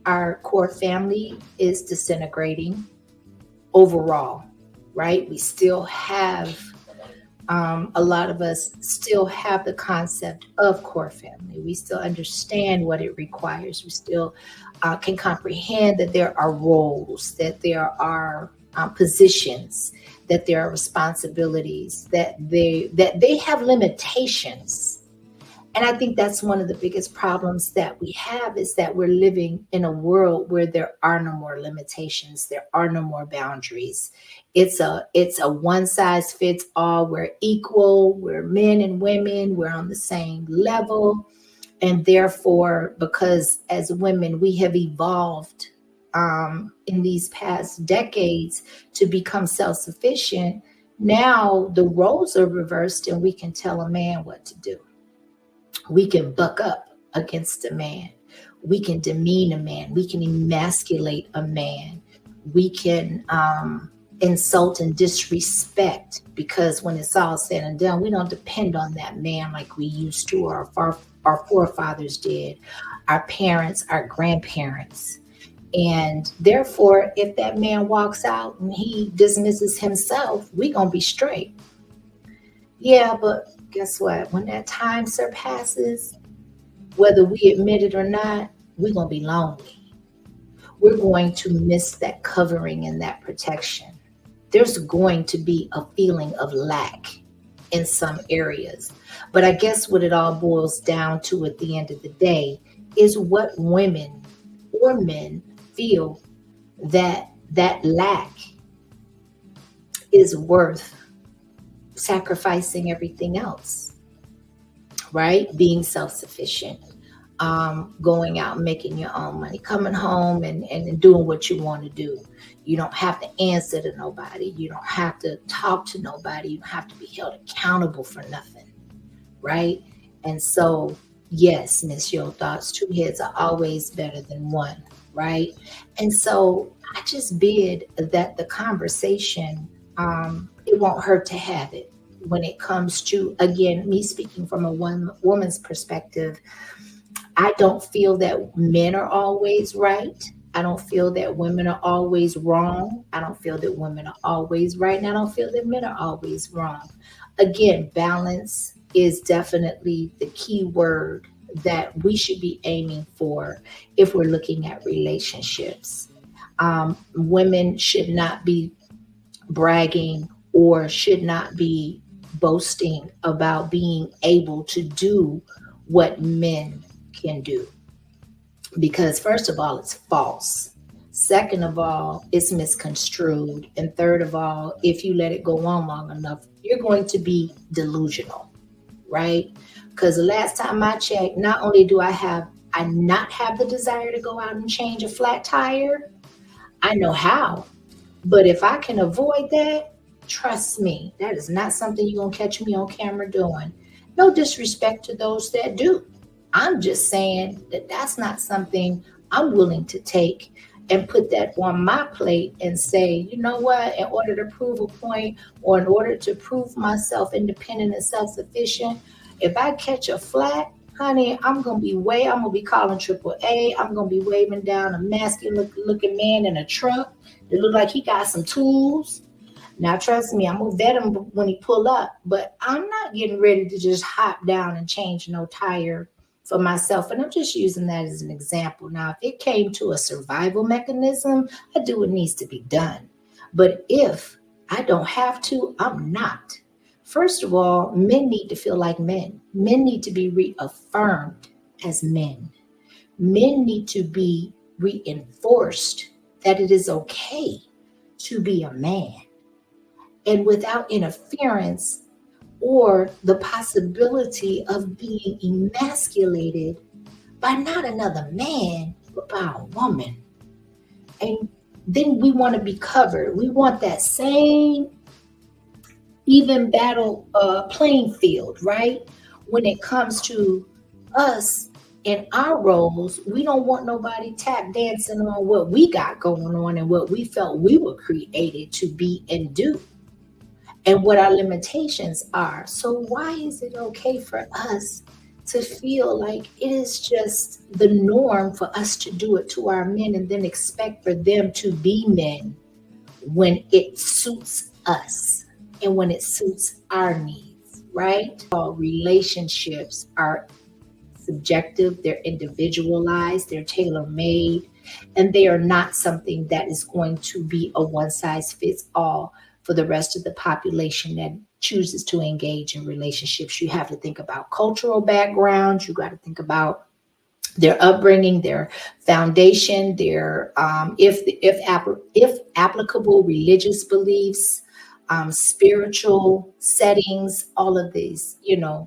our core family is disintegrating overall, right? We still have a lot of us still have the concept of core family. We still understand what it requires. We still can comprehend that there are roles, that there are positions, that there are responsibilities, that they have limitations. And I think that's one of the biggest problems that we have is that we're living in a world where there are no more limitations, there are no more boundaries. It's a one size fits all. We're equal, we're men and women, we're on the same level. And therefore, because as women, we have evolved in these past decades to become self sufficient, now the roles are reversed and we can tell a man what to do. We can buck up against a man. We can demean a man. We can emasculate a man. We can insult and disrespect because when it's all said and done, we don't depend on that man like we used to, or our forefathers did, our parents, our grandparents. And therefore, if that man walks out and he dismisses himself, we gonna be straight. Yeah, but guess what? When that time surpasses, whether we admit it or not, we're going to be lonely. We're going to miss that covering and that protection. There's going to be a feeling of lack in some areas. But I guess what it all boils down to at the end of the day is what women or men feel that that lack is worth sacrificing everything else, right? Being self-sufficient, going out and making your own money, coming home and doing what you want to do. You don't have to answer to nobody. You don't have to talk to nobody. You don't have to be held accountable for nothing, right? And so, yes, Miss Your Thoughts, two heads are always better than one, right? And so I just bid that the conversation, it won't hurt to have it when it comes to, again, me speaking from a one woman's perspective. I don't feel that men are always right. I don't feel that women are always wrong. I don't feel that women are always right. And I don't feel that men are always wrong. Again, balance is definitely the key word that we should be aiming for if we're looking at relationships. Women should not be bragging or should not be boasting about being able to do what men can do. Because, first of all, it's false. Second of all, it's misconstrued. And third of all, if you let it go on long enough, you're going to be delusional, right? Because the last time I checked, not only do I not have the desire to go out and change a flat tire, I know how. But if I can avoid that, trust me, that is not something you're going to catch me on camera doing. No disrespect to those that do. I'm just saying that that's not something I'm willing to take and put that on my plate and say, you know what, in order to prove a point or in order to prove myself independent and self-sufficient, if I catch a flat, honey, I'm going to be calling AAA. I'm going to be waving down a masculine looking man in a truck that look like he got some tools. Now, trust me, I'm going to vet him when he pull up, but I'm not getting ready to just hop down and change no tire for myself. And I'm just using that as an example. Now, if it came to a survival mechanism, I do what needs to be done. But if I don't have to, I'm not. First of all, men need to feel like men. Men need to be reaffirmed as men. Men need to be reinforced that it is okay to be a man. And without interference or the possibility of being emasculated by not another man, but by a woman. And then we want to be covered. We want that same even battle playing field, right? When it comes to us and our roles, we don't want nobody tap dancing on what we got going on and what we felt we were created to be and do, and what our limitations are. So why is it okay for us to feel like it is just the norm for us to do it to our men and then expect for them to be men when it suits us and when it suits our needs, right? All relationships are subjective, they're individualized, they're tailor made, and they are not something that is going to be a one size fits all for the rest of the population that chooses to engage in relationships. You have to think about cultural backgrounds, you got to think about their upbringing, their foundation, their if applicable religious beliefs, spiritual settings, all of these,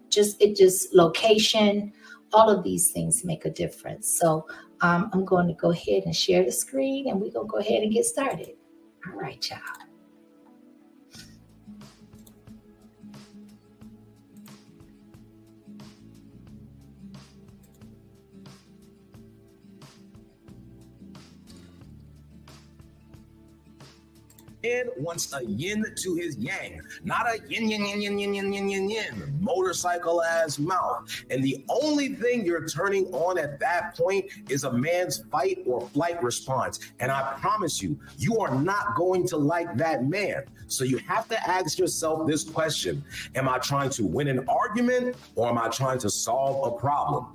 just location, all of these things make a difference. So I'm going to go ahead and share the screen, and we're gonna go ahead and get started. All right, y'all. Man wants a yin to his yang, not a yin, yin, yin, yin, yin, yin, yin, yin, yin, motorcycle ass mouth. And the only thing you're turning on at that point is a man's fight or flight response. And I promise you, you are not going to like that man. So you have to ask yourself this question: am I trying to win an argument, or am I trying to solve a problem?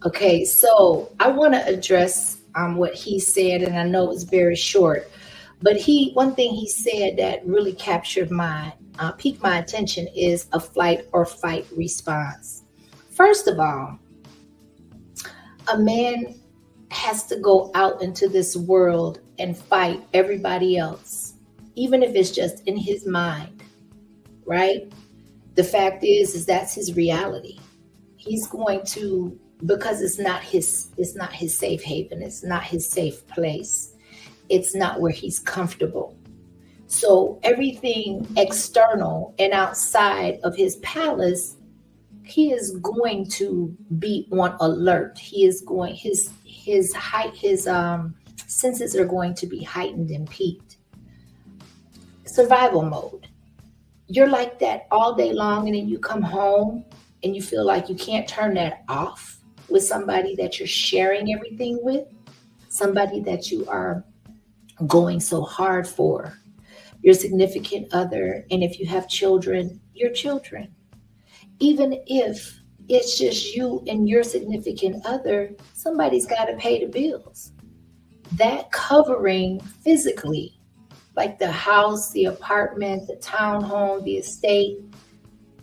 Okay, so I want to address what he said, and I know it's very short, but one thing he said that really piqued my attention is a flight or fight response. First of all, a man has to go out into this world and fight everybody else, even if it's just in his mind, right? The fact is that's his reality. He's going to, because it's not his safe haven, it's not his safe place, it's not where he's comfortable. So everything external and outside of his palace, he is going to be on alert. He is going his senses are going to be heightened and peaked. Survival mode. You're like that all day long, and then you come home and you feel like you can't turn that off with somebody that you're sharing everything with, somebody that you are going so hard for, your significant other, and if you have children, your children. Even if it's just you and your significant other, somebody's got to pay the bills. That covering physically, like the house, the apartment, the townhome, the estate,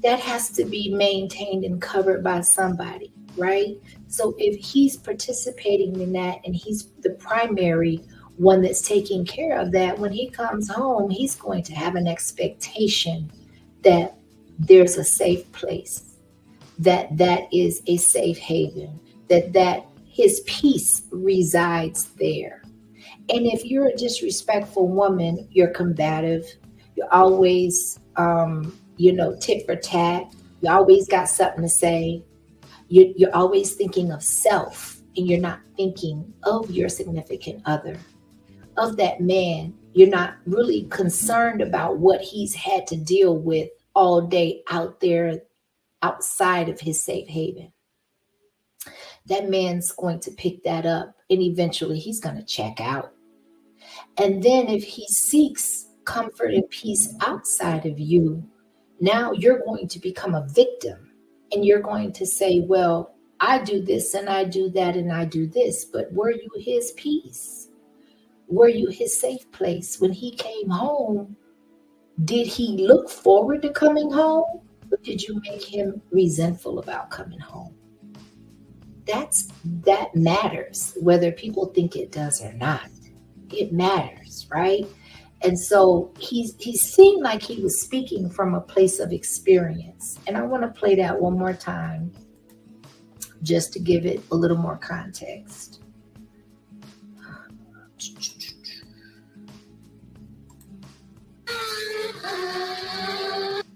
that has to be maintained and covered by somebody, right? So if he's participating in that and he's the primary one that's taking care of that, when he comes home, he's going to have an expectation that there's a safe place, that is a safe haven, that his peace resides there. And if you're a disrespectful woman, you're combative, you're always tit for tat, you always got something to say, you're always thinking of self, and you're not thinking of your significant other, of that man. You're not really concerned about what he's had to deal with all day out there outside of his safe haven. That man's going to pick that up, and eventually he's going to check out. And then if he seeks comfort and peace outside of you, now you're going to become a victim, and you're going to say, well, I do this and I do that and I do this, but were you his peace? Were you his safe place? When he came home, did he look forward to coming home? Or did you make him resentful about coming home? That matters, whether people think it does or not. It matters, right? And so he seemed like he was speaking from a place of experience. And I want to play that one more time just to give it a little more context.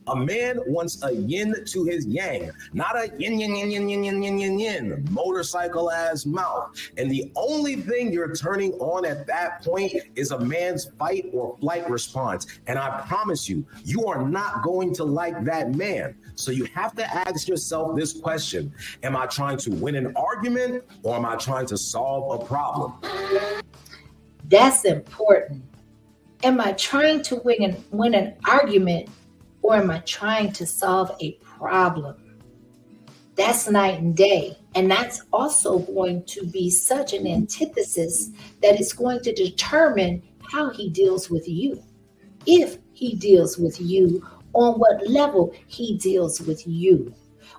A man wants a yin to his yang, not a yin, yin, yin, yin, yin, yin, yin, yin, yin, motorcycle ass mouth. And the only thing you're turning on at that point is a man's fight or flight response. And I promise you, you are not going to like that man. So you have to ask yourself this question: am I trying to win an argument, or am I trying to solve a problem? That's important. Am I trying to win an argument, or am I trying to solve a problem? That's night and day. And that's also going to be such an antithesis that it's going to determine how he deals with you. If he deals with you, on what level he deals with you.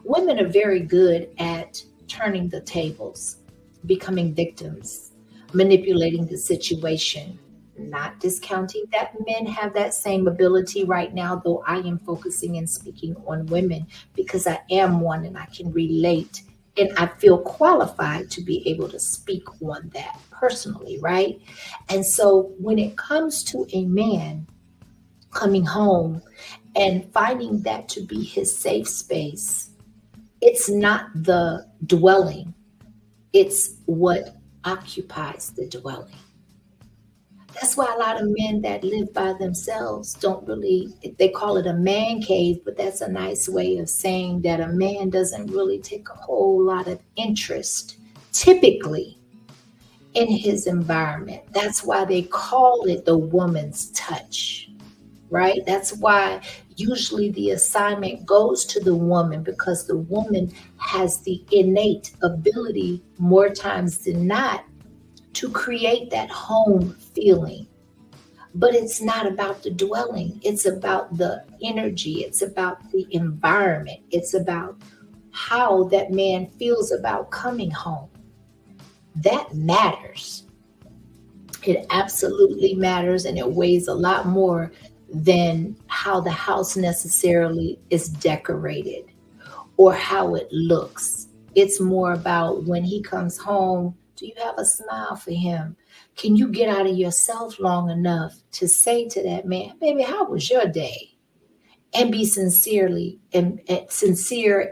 Women are very good at turning the tables, becoming victims, manipulating the situation. Not discounting that men have that same ability right now, though I am focusing and speaking on women because I am one and I can relate and I feel qualified to be able to speak on that personally, right? And so when it comes to a man coming home and finding that to be his safe space, it's not the dwelling, it's what occupies the dwelling. That's why a lot of men that live by themselves don't really, they call it a man cave, but that's a nice way of saying that a man doesn't really take a whole lot of interest, typically, in his environment. That's why they call it the woman's touch, right? That's why usually the assignment goes to the woman, because the woman has the innate ability, more times than not, to create that home feeling. But it's not about the dwelling. It's about the energy. It's about the environment. It's about how that man feels about coming home. That matters. It absolutely matters, and it weighs a lot more than how the house necessarily is decorated or how it looks. It's more about when he comes home, do you have a smile for him? Can you get out of yourself long enough to say to that man, baby, how was your day? And be sincere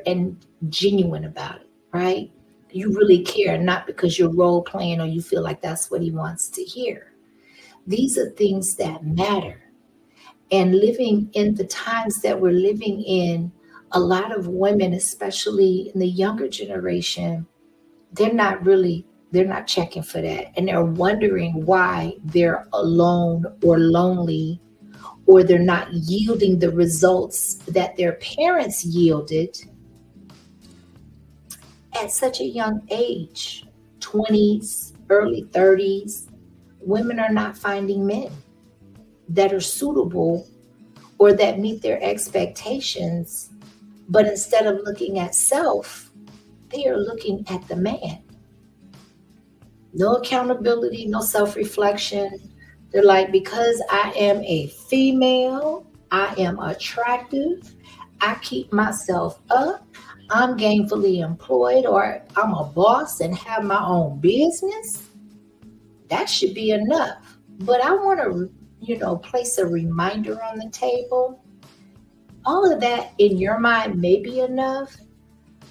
and genuine about it, right? You really care, not because you're role playing or you feel like that's what he wants to hear. These are things that matter. And living in the times that we're living in, a lot of women, especially in the younger generation, they're not checking for that. And they're wondering why they're alone or lonely, or they're not yielding the results that their parents yielded at such a young age, 20s, early 30s. Women are not finding men that are suitable or that meet their expectations. But instead of looking at self, they are looking at the man. No accountability, no self-reflection. They're like, because I am a female, I am attractive, I keep myself up, I'm gainfully employed, or I'm a boss and have my own business. That should be enough. But I want to, place a reminder on the table. All of that in your mind may be enough,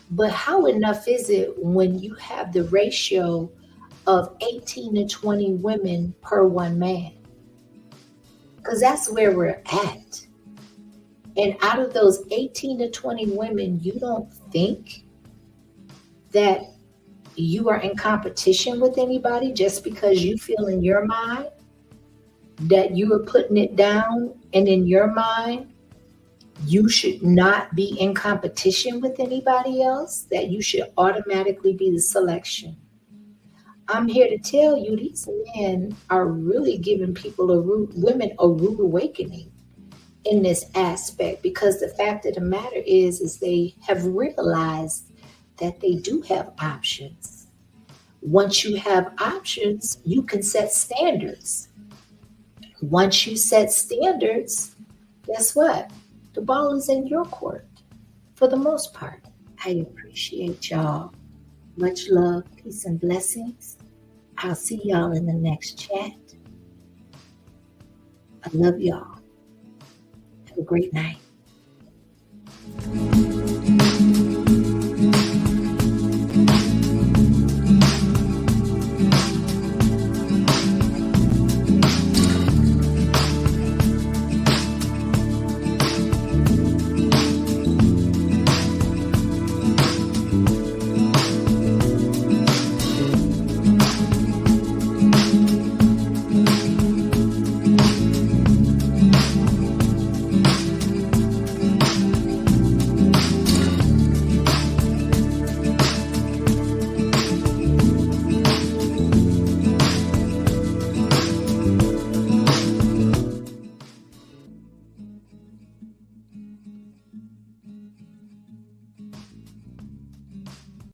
but how enough is it when you have the ratio of 18 to 20 women per one man? Because that's where we're at. And out of those 18 to 20 women, you don't think that you are in competition with anybody just because you feel in your mind that you are putting it down, and in your mind you should not be in competition with anybody else, that you should automatically be the selection. I'm here to tell you, these men are really giving women a rude awakening in this aspect, because the fact of the matter is they have realized that they do have options. Once you have options, you can set standards. Once you set standards, guess what? The ball is in your court for the most part. I appreciate y'all. Much love, peace, and blessings. I'll see y'all in the next chat. I love y'all. Have a great night. you.